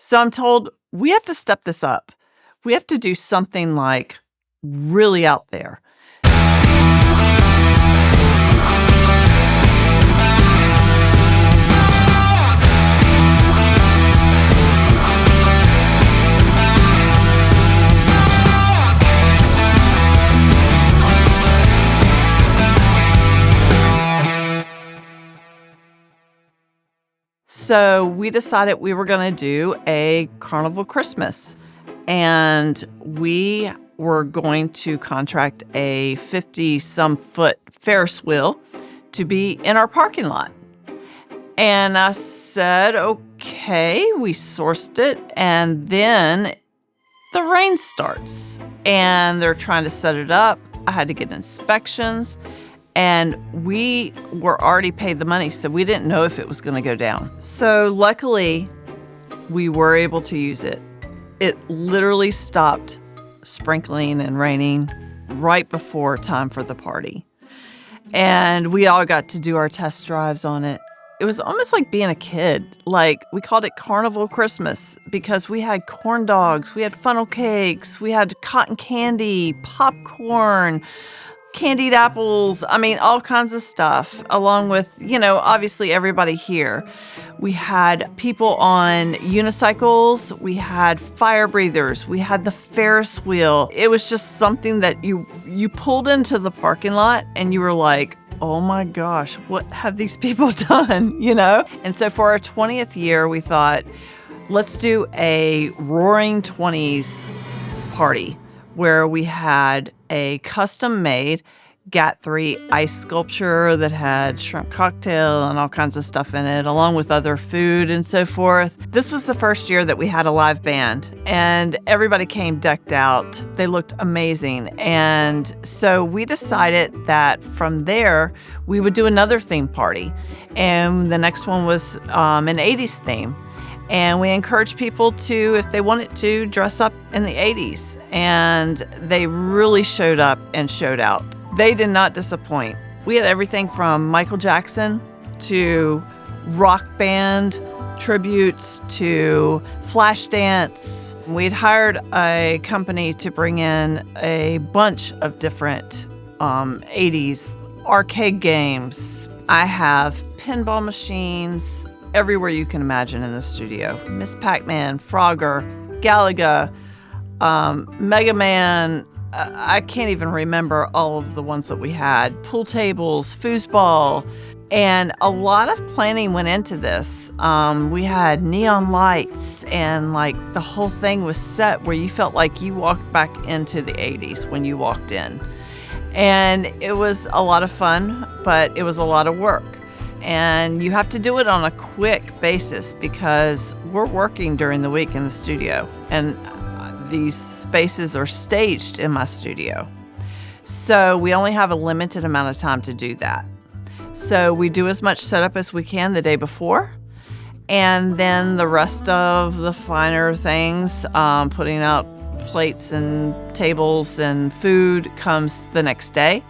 So I'm told we have to step this up. We have to do something like really out there. So we decided we were going to do a Carnival Christmas, and we were going to contract a 50-some-foot Ferris wheel to be in our parking lot. And I said, okay, we sourced it, and then the rain starts, and they're trying to set it up. I had to get inspections. And we were already paid the money, so we didn't know if it was going to go down. So luckily, we were able to use it. It literally stopped sprinkling and raining right before time for the party. And we all got to do our test drives on it. It was almost like being a kid. Like, we called it Carnival Christmas because we had corn dogs, we had funnel cakes, we had cotton candy, popcorn, candied apples, all kinds of stuff, along with, obviously everybody here. We had people on unicycles, we had fire breathers, we had the Ferris wheel. It was just something that you pulled into the parking lot and you were like, oh my gosh, what have these people done, And so for our 20th year, we thought, let's do a Roaring 20s party where we had a custom-made Gat3 ice sculpture that had shrimp cocktail and all kinds of stuff in it, along with other food and so forth. This was the first year that we had a live band, and everybody came decked out. They looked amazing. And so we decided that from there, we would do another theme party. And the next one was an 80s theme. And we encouraged people to, if they wanted to, dress up in the 80s. And they really showed up and showed out. They did not disappoint. We had everything from Michael Jackson to rock band tributes to flash dance. We'd hired a company to bring in a bunch of different 80s arcade games. I have pinball machines everywhere you can imagine in the studio. Miss Pac-Man, Frogger, Galaga, Mega Man. I can't even remember all of the ones that we had. Pool tables, foosball, and a lot of planning went into this. We had neon lights, and the whole thing was set where you felt like you walked back into the 80s when you walked in. And it was a lot of fun, but it was a lot of work. And you have to do it on a quick basis because we're working during the week in the studio. And these spaces are staged in my studio. So we only have a limited amount of time to do that. So we do as much setup as we can the day before. And then the rest of the finer things, putting out plates and tables and food, comes the next day.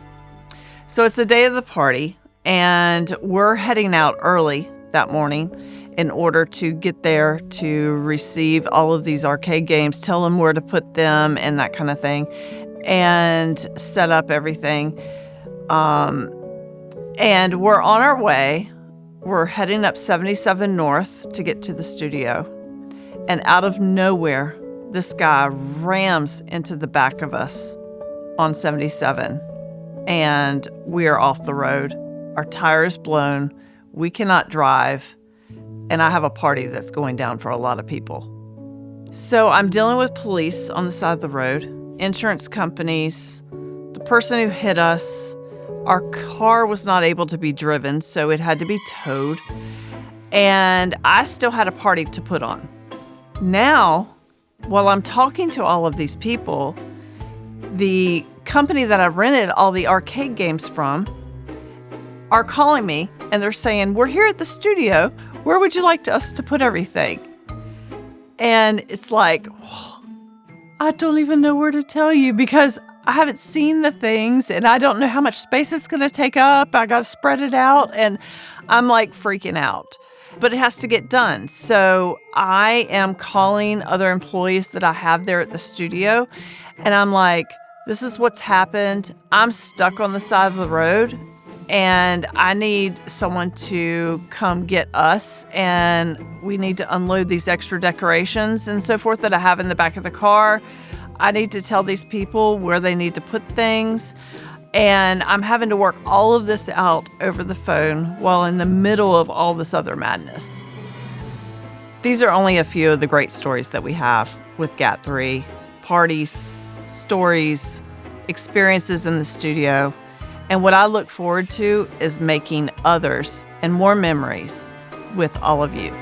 So it's the day of the party. And we're heading out early that morning in order to get there to receive all of these arcade games, tell them where to put them and that kind of thing, and set up everything. And we're on our way. We're heading up 77 North to get to the studio. And out of nowhere, this guy rams into the back of us on 77. And we are off the road. Our tire is blown, we cannot drive, and I have a party that's going down for a lot of people. So I'm dealing with police on the side of the road, insurance companies, the person who hit us. Our car was not able to be driven, so it had to be towed, and I still had a party to put on. Now, while I'm talking to all of these people, the company that I rented all the arcade games from are calling me, and they're saying, we're here at the studio. Where would you like us to put everything? And it's like, I don't even know where to tell you because I haven't seen the things, and I don't know how much space it's going to take up. I got to spread it out, and I'm freaking out. but it has to get done. So I am calling other employees that I have there at the studio, and I'm like, this is what's happened. I'm stuck on the side of the road, and I need someone to come get us, and we need to unload these extra decorations and so forth that I have in the back of the car. I need to tell these people where they need to put things. And I'm having to work all of this out over the phone while in the middle of all this other madness. These are only a few of the great stories that we have with Gat3 parties, stories, experiences in the studio. And what I look forward to is making others and more memories with all of you.